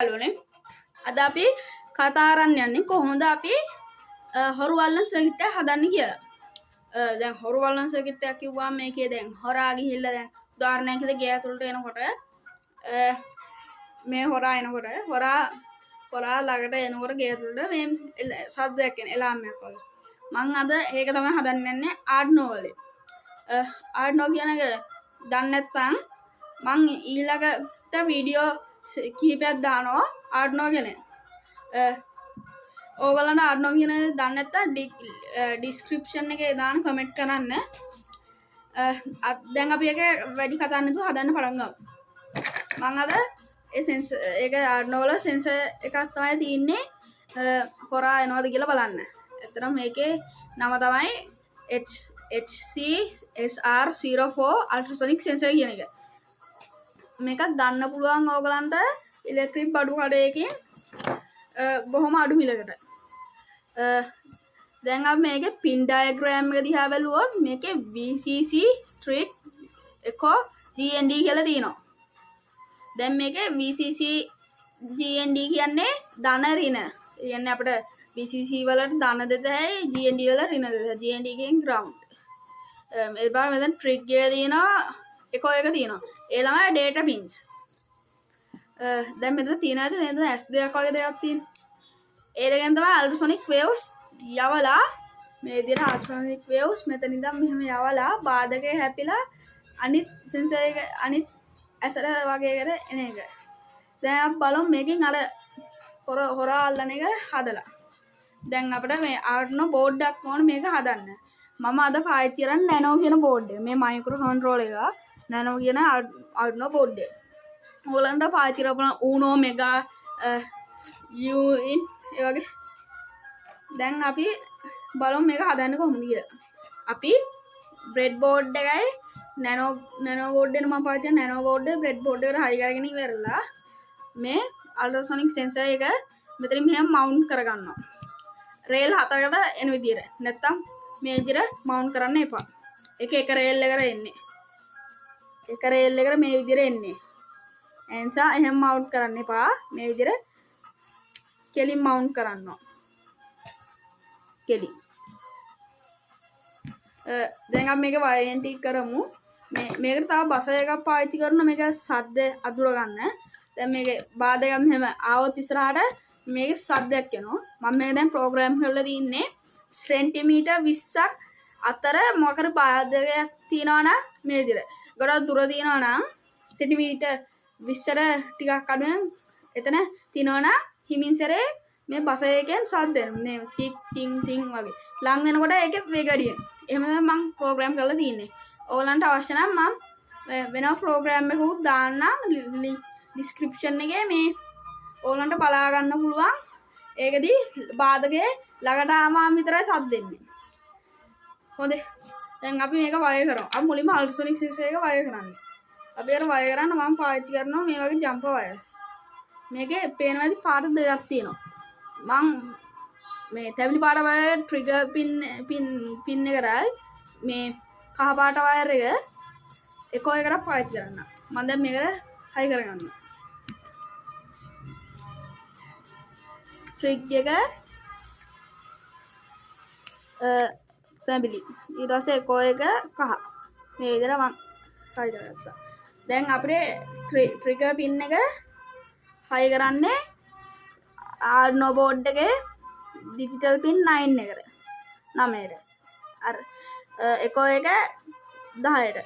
හලෝනේ අද අපි කතා කරන්න යන්නේ කොහොමද අපි හොරු වල්ලන සර්කිට් එක හදන්නේ කියලා. දැන් හොරු වල්ලන සර්කිට් එක කිව්වම මේකේ දැන් හොරා ගිහිල්ලා දැන් උදාහරණයක් විදිහට ගේ ඇතුළට එනකොට මේ හොරා එනකොට හොරා ළඟට එනකොට ගේ ඇතුළට මේ සද්දයක් එන එලාම්යක් වගේ. මම අද ඒක තමයි හදන්න යන්නේ ආඩ්නෝ වලින්. ආඩ්නෝ කියන එක දන්නේ නැත්නම් මම ඊළඟට වීඩියෝ කිහිපයක් දානවා ආඩ්නෝ ගැන. ඕගොල්ලන්ට ආඩ්නෝ කියන දන්නේ නැත්නම් ඩිස්ක්‍රිප්ෂන් එකේ දාන්න කමෙන්ට් කරන්න. දැන් අපි ඒක වැඩි කතා නැතුව හදන්න පටන් ගමු. මම අද ඒ සෙන්සර් ඒක ආඩ්නෝ වල සෙන්සර් එකක් තමයි තියෙන්නේ හොරා එනවද කියලා බලන්න. ඇත්තටම මේකේ නම තමයි HCSR04 අල්ට්‍රාසොනික් සෙන්සර් කියන එක. මේක ගන්න පුළුවන් ඕගලන්ට ඉලෙක්ට්‍රික් බඩු කඩයකින් බොහොම අඩු මිලකට. දැන් අපි මේකේ පින් ඩයග්‍රෑම් එක දිහා බැලුවොත් මේකේ VCC trick echo GND කියලා තියෙනවා. දැන් මේකේ VCC GND කියන්නේ ධන ඍණ. කියන්නේ අපිට VCC වලට ධන දෙතයි GND වල ඍණ දෙතයි. GND කියන්නේ ground. ඒ බා මෙතන trick එක තියෙනවා echo එක තියෙනවා. ඒ තමයි data pins. දැන් මෙතන තියෙනවාද නේද S2 වගේ දෙයක් තියෙන. ඒ දෙකෙන් තමයි ultrasonic waves යවලා මේ විදිහට ultrasonic waves මෙතන ඉඳන් මෙහෙම යවලා බාධකේ හැපිලා අනිත් sensor එක අනිත් ඇසට වගේ එකට එන එක. දැන් අපි බලමු මේකෙන් අර හොරා අල්ලන එක හදලා. දැන් අපිට මේ Arduino board එකක් ඕන මේක හදන්න. මම අද පාවිච්චි කරන්නේ Nano කියන board එක. මේ micro control එක Nano කියන Arduino board එක. ඕගලන්ට පාවිච්චි කරපුවා Uno Mega U-in ඒ වගේ. දැන් අපි බලමු මේක හදන්නේ කොහොමද කියලා. අපි breadboard එකයි Nano board එක මම පාවිච්චි කරන Nano board එක breadboard එකට හයි කරගෙන ඉවරලා මේ ultrasonic sensor එක මෙතන මෙහෙම mount කරගන්නවා. rail 7කට එන විදියට. නැත්තම් මේ විදියට mount කරන්න එපා. එක rail එකට එන්නේ. එක rail එකට මේ විදියට එන්නේ. එනිසා එහෙම mount කරන්න එපා. මේ විදියට කෙලින් mount කරනවා. කෙලින්. දැන් අපි මේක wiring ටික කරමු. මේකට තව බස එකක් පාවිච්චි කරන මේක සද්ද අඳුර ගන්න. දැන් මේකේ බාධකයක් මෙහෙම ආවොත් ඉස්සරහට මේකේ සද්දයක් එනවා. මම මේක දැන් ප්‍රෝග්‍රෑම් කරලා තින්නේ සෙන්ටිමීටර් 20ක් අතර මොකකට බාධකයක් තියනවා නම් මේ විදිහට. ගොඩක් දුර තියනවා නම් සෙන්ටිමීටර් 20ට ටිකක් අඩුවෙන් එතන තියනවා නම් හිමින් සැරේ මේ බස එකෙන් සද්ද එනවා. මේ ටික් ටින් ටින් වගේ. ලං වෙනකොට ඒකේ වේග වැඩි වෙනවා. එහෙම තමයි මම ප්‍රෝග්‍රෑම් කරලා තින්නේ. ඕගලන්ට අවශ්‍ය නම් මම වෙනම ප්‍රෝග්‍රෑම් එකකුත් දාන්නම් ඩිස්ක්‍රිප්ෂන් එකේ මේ ඕගලන්ට බලා ගන්න පුළුවන්. ඒකදී බාධකේ ළඟට ආවම විතරයි සද්ද එන්නේ. හොඳේ. දැන් අපි මේක වයර් කරමු. අපි මුලින්ම අල්ට්‍රාසොනික් සෙන්සර් එක වයර් කරන්න. අපි අර වයර් කරන්න මම පාවිච්චි කරනවා මේ වගේ ජම්පර් වයර්ස්. මේකේ පේනවා ඇති පාට දෙකක් තියෙනවා. මම මේ තැඹිලි පාට වයර් ට්‍රිගර් පින් එකටයි මේ කහ පාට වයර් එක එකෝ එකට පාවිච්චි කරන්න. මම දැන් මේකට හයි කරගන්නවා. ට්‍රිග් එක තැඹිලි. ඊට පස්සේ එකෝ එක කහ. මේ විදිහට මම හයි කරගත්තා. දැන් අපේ ට්‍රිගර් පින් එක හයි කරන්නේ Arduino board එකේ digital pin 9 එකට. 9ට. අර එකෝ එක 10ට.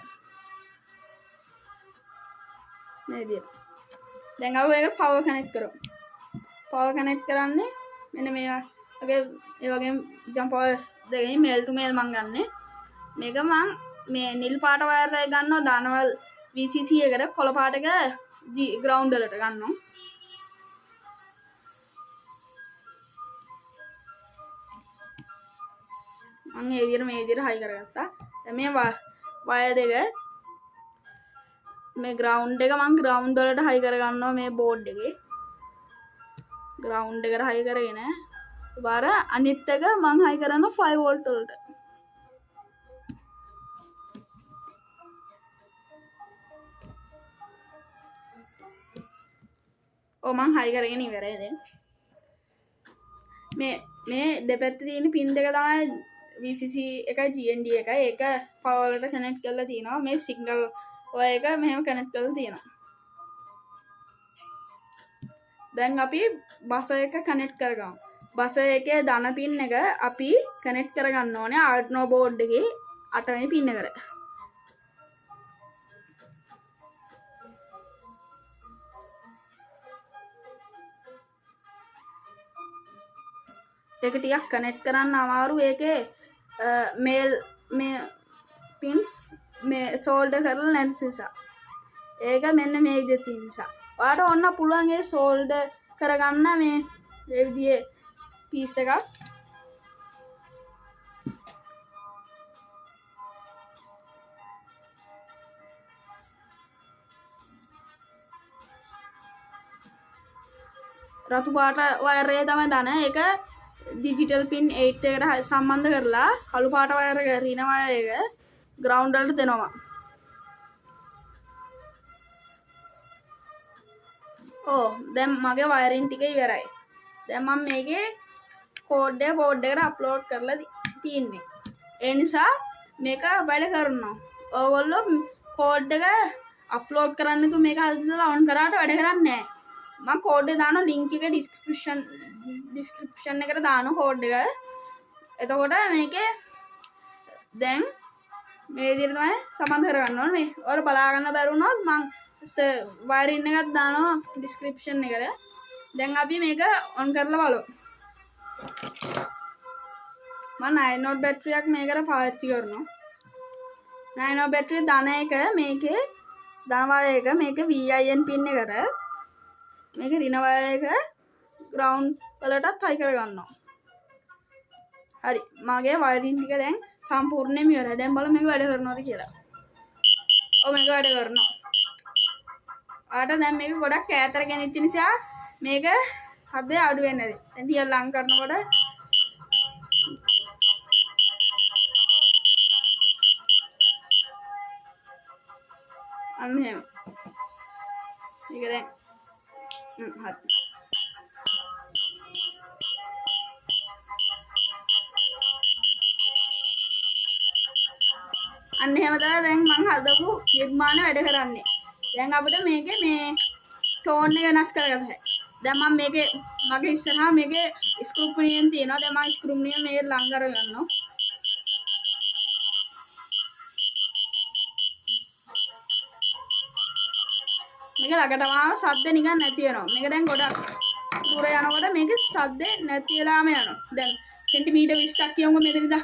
මේ විදිහට. දැන් අපි ඒක power connect කරමු. power connect කරන්නේ මෙන්න මේ වගේ ඒ වගේ jump wires දෙකකින් mail to mail මම ගන්නෙ. මේක මම මේ නිල් පාට වයර් එක ගන්නවා දානවල් VCC එකට කොළ පාට එක ground වලට ගන්නවා. මම මේ විදිහට හයි කරගත්තා. දැන් මේ වයර් දෙක මේ ground එක මම ground වලට හයි කරගන්නවා මේ board එකේ. ground එකට හයි කරගෙන ඊබාර අනිත් එක මම හයි කරනවා 5 volt වලට. ඔව් මං හයි කරගෙන ඉවරයි දැන්. මේ දෙපැත්තේ තියෙන පින් දෙක තමයි VCC එකයි GND එකයි. ඒක power වලට කනෙක්ට් කරලා තියෙනවා. මේ signal ඔය එක මෙහෙම කනෙක්ට් කරලා තියෙනවා. දැන් අපි බස එක කනෙක්ට් කරගමු. බස එකේ ධන පින් එක අපි කනෙක්ට් කරගන්න ඕනේ Arduino board එකේ 8 වෙනි පින් එකට. ඒක ටිකක් කනෙක්ට් කරන්න අමාරු. ඒකේ මේ පින්ස් මේ සෝල්ඩර් කරලා නැති නිසා. ඒක මෙන්න මේ විදිහට තියෙන නිසා. ඔයාලට ඕන්න පුළුවන් ඒ සෝල්ඩර් කරගන්න මේ විදිහේ පීස් එකක්. රතු පාට වයර් එක තමයි දාන. ඒක ඩිජිටල් පින් 8 එකට සම්බන්ධ කරලා කළු පාට වයර් එක රින වයර් එක ග්‍රවුන්ඩ් වලට දෙනවා. දැන් මගේ වයරින් ටික ඉවරයි. දැන් මම මේකේ කෝඩ් එක බෝඩ් එකට අප්ලෝඩ් කරලා තියෙන්නේ. ඒ නිසා මේක වැඩ කරනවා. ඔයගොල්ලෝ කෝඩ් එක අප්ලෝඩ් කරන්න තු මේක අල්ලලා ඔන් කරාට වැඩ කරන්නේ නැහැ. මම කෝඩ් එක දාන ලින්ක් එක ඩිස්ක්‍රිප්ෂන් එකට දාන කෝඩ් එක. එතකොට මේකේ දැන් මේ විදිහට තමයි සම්බන්ධ කරගන්න ඕනේ. මේ ඔයාලා බලා ගන්න බැරුණොත් මම වයරින් එකක් දානවා ඩිස්ක්‍රිප්ෂන් එකට. දැන් අපි මේක ඔන් කරලා බලමු. මම 9 වෝල්ට් බැටරියක් මේකට පාවිච්චි කරනවා. 9 වෝල්ට් බැටරිය දාන එක මේකේ දාන වයර් එක මේක VIN පින් එකට මේක රින වයර් එක ග්‍රවුන්ඩ් වලටත් හයි කරගන්නවා. හරි මගේ වයරින් ටික දැන් සම්පූර්ණයෙන්ම ඉවරයි. දැන් බලමු මේක වැඩ කරනවද කියලා. ඔව් මේක වැඩ කරනවා. ආට දැන් මේක ගොඩක් ඈතට ගෙනිච්ච නිසා මේක සද්දය අඩු වෙන්නේ නැති. දැන් ටිකක් ලං කරනකොට අන්න එහෙම. මේක දැන් හරි. අන්න එහෙම තමයි දැන් මම හදපු නිර්මාණය වැඩ කරන්නේ. දැන් අපිට මේකේ මේ ටෝන් එක වෙනස් කරගන්න බෑ. දැන් මම මේකේ මගේ ඉස්සරහා මේකේ ස්ක්‍රූ පිනියන් තියෙනවා. දැන් මම ස්ක්‍රූ පිනියන් මේක ලං කරගන්නවා. මේක ළඟටම සද්ද නිකන් නැති වෙනවා. මේක දැන් ගොඩක් දුර යනකොට මේකේ සද්ද නැති වෙලාම යනවා. දැන් සෙන්ටිමීටර් 20ක් කියමුකෝ මෙතන ඉඳන්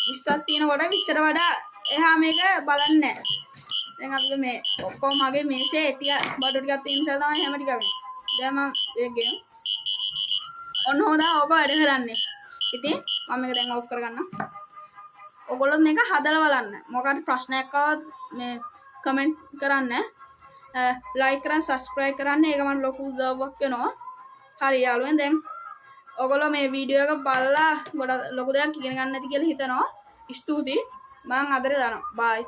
20ක් තියෙනකොට 20ට වඩා එහා මේක බලන්නේ නැහැ. දැන් අපි මේ ඔක්කොම මගේ මේසේ ටික බඩු ටිකක් තියෙන නිසා තමයි හැම ටිකම. දැන් මම ඒක ගෙමු. ඔන්න හොදා ඔබ වැඩ කරන්නේ. ඉතින් මම මේක දැන් ඔෆ් කරගන්නම්. ඔයගොල්ලෝ මේක හදලා බලන්න. මොකක්ද ප්‍රශ්නයක් ආවත් මේ කමෙන්ට් කරන්න. ලයික් කරන් සබස්ක්‍රයිබ් කරන්න. ඒක මට ලොකු උදව්වක් වෙනවා. හරි යාළුවනේ දැන් ඔයගොල්ලෝ මේ වීඩියෝ එක බලලා ගොඩක් ලොකු දෙයක් ඉගෙන ගන්න ඇති කියලා හිතනවා. ස්තුතියි. මම අදට දානවා. බයි.